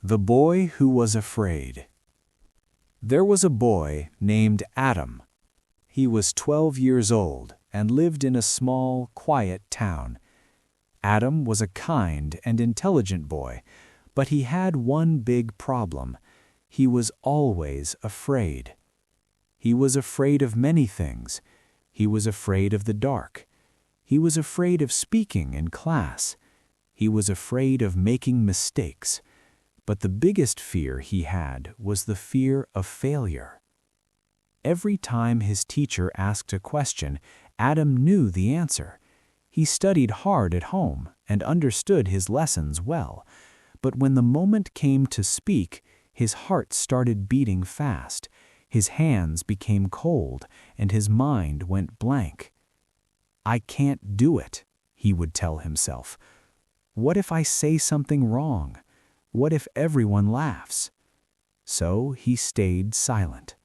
The Boy Who Was Afraid. There was a boy named Adam. He was 12 years old and lived in a small, quiet town. Adam was a kind and intelligent boy, but he had one big problem. He was always afraid. He was afraid of many things. He was afraid of the dark. He was afraid of speaking in class. He was afraid of making mistakes. But the biggest fear he had was the fear of failure. Every time his teacher asked a question, Adam knew the answer. He studied hard at home and understood his lessons well. But when the moment came to speak, his heart started beating fast. His hands became cold and his mind went blank. "I can't do it," he would tell himself. "What if I say something wrong? What if everyone laughs?" So he stayed silent.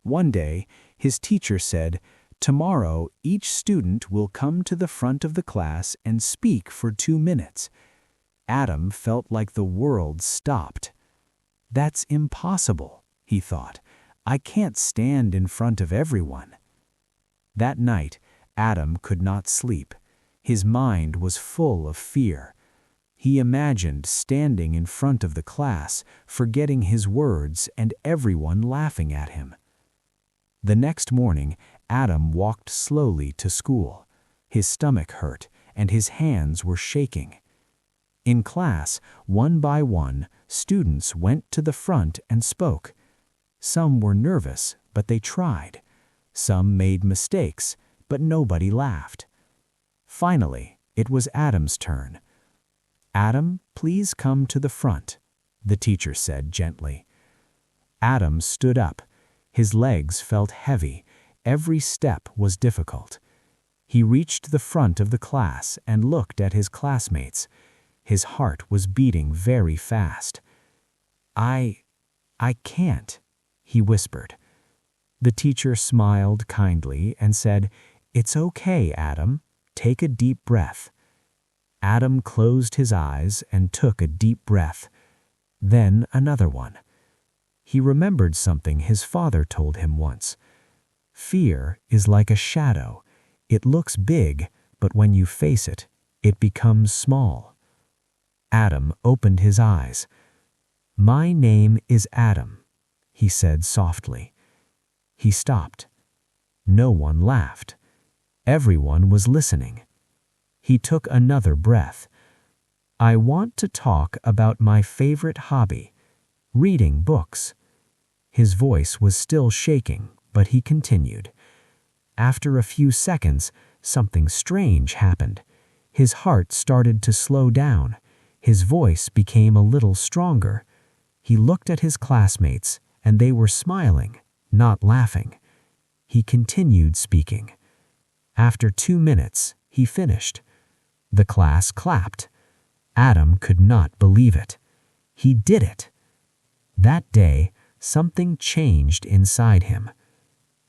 One day, his teacher said, "Tomorrow, each student will come to the front of the class and speak for 2 minutes." Adam felt like the world stopped. "That's impossible," he thought. "I can't stand in front of everyone." That night, Adam could not sleep. His mind was full of fear. He imagined standing in front of the class, forgetting his words and everyone laughing at him. The next morning, Adam walked slowly to school. His stomach hurt and his hands were shaking. In class, one by one, students went to the front and spoke. Some were nervous, but they tried. Some made mistakes, but nobody laughed. Finally, it was Adam's turn. "Adam, please come to the front," the teacher said gently. Adam stood up. His legs felt heavy. Every step was difficult. He reached the front of the class and looked at his classmates. His heart was beating very fast. I can't," he whispered. The teacher smiled kindly and said, "It's okay, Adam. Take a deep breath." Adam closed his eyes and took a deep breath. Then another one. He remembered something his father told him once. Fear is like a shadow. It looks big, but when you face it, it becomes small. Adam opened his eyes. "My name is Adam," he said softly. He stopped. No one laughed. Everyone was listening. He took another breath. "I want to talk about my favorite hobby, reading books." His voice was still shaking, but he continued. After a few seconds, something strange happened. His heart started to slow down. His voice became a little stronger. He looked at his classmates, and they were smiling, not laughing. He continued speaking. After 2 minutes, he finished. The class clapped. Adam could not believe it. He did it. That day, something changed inside him.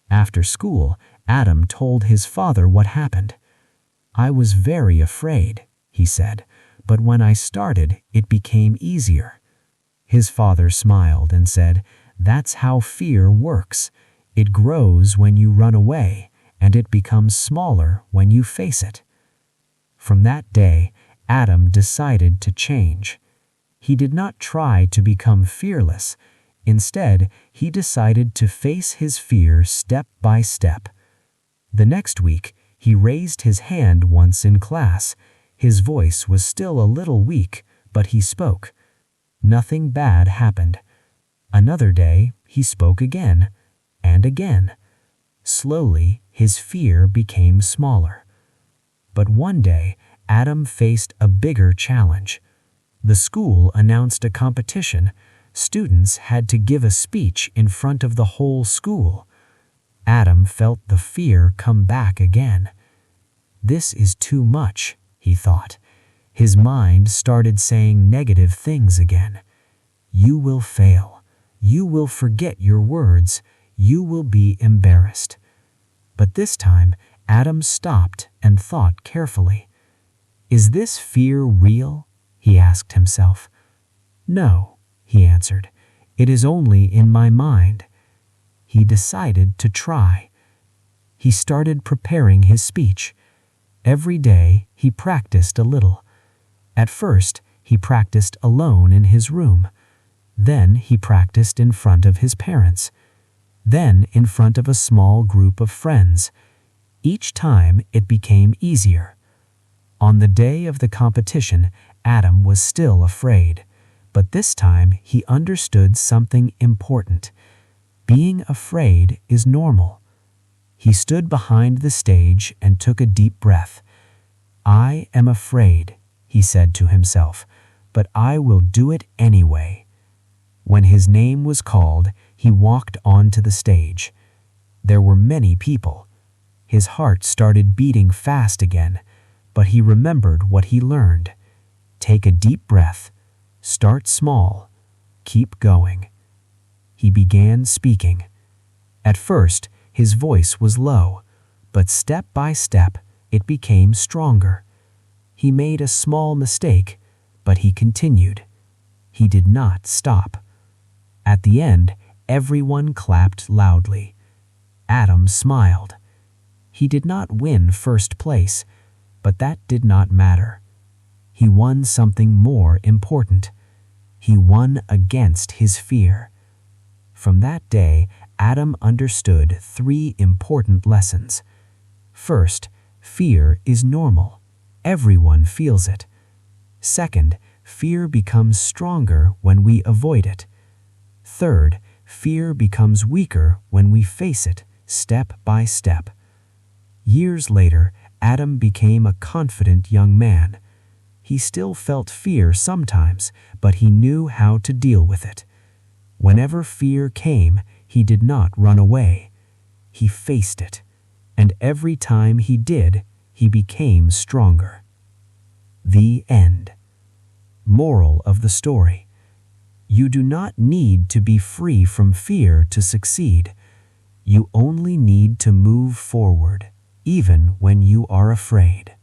After school, Adam told his father what happened. "I was very afraid," he said, "but when I started, it became easier." His father smiled and said, "That's how fear works. It grows when you run away, and it becomes smaller when you face it." From that day, Adam decided to change. He did not try to become fearless. Instead, he decided to face his fear step by step. The next week, he raised his hand once in class. His voice was still a little weak, but he spoke. Nothing bad happened. Another day, he spoke again, and again. Slowly, his fear became smaller. But one day, Adam faced a bigger challenge. The school announced a competition. Students had to give a speech in front of the whole school. Adam felt the fear come back again. "This is too much," he thought. His mind started saying negative things again. "You will fail. You will forget your words. You will be embarrassed." But this time, Adam stopped and thought carefully. "Is this fear real?" he asked himself. "No, he answered. "It is only in my mind." He decided to try. He started preparing his speech. Every day he practiced a little. At first, he practiced alone in his room. Then he practiced in front of his parents. Then in front of a small group of friends. Each time it became easier. On the day of the competition, Adam was still afraid. But this time he understood something important. Being afraid is normal. He stood behind the stage and took a deep breath. "I am afraid," he said to himself, "but I will do it anyway." When his name was called, he walked onto the stage. There were many people. His heart started beating fast again, but he remembered what he learned. Take a deep breath. Start small. Keep going. He began speaking. At first, his voice was low, but step by step, it became stronger. He made a small mistake, but he continued. He did not stop. At the end, everyone clapped loudly. Adam smiled. He did not win first place, but that did not matter. He won something more important. He won against his fear. From that day, Adam understood 3 important lessons. First, fear is normal. Everyone feels it. Second, fear becomes stronger when we avoid it. Third, fear becomes weaker when we face it, step by step. Years later, Adam became a confident young man. He still felt fear sometimes, but he knew how to deal with it. Whenever fear came, he did not run away. He faced it, and every time he did, he became stronger. The end. Moral of the story: you do not need to be free from fear to succeed. You only need to move forward, even when you are afraid.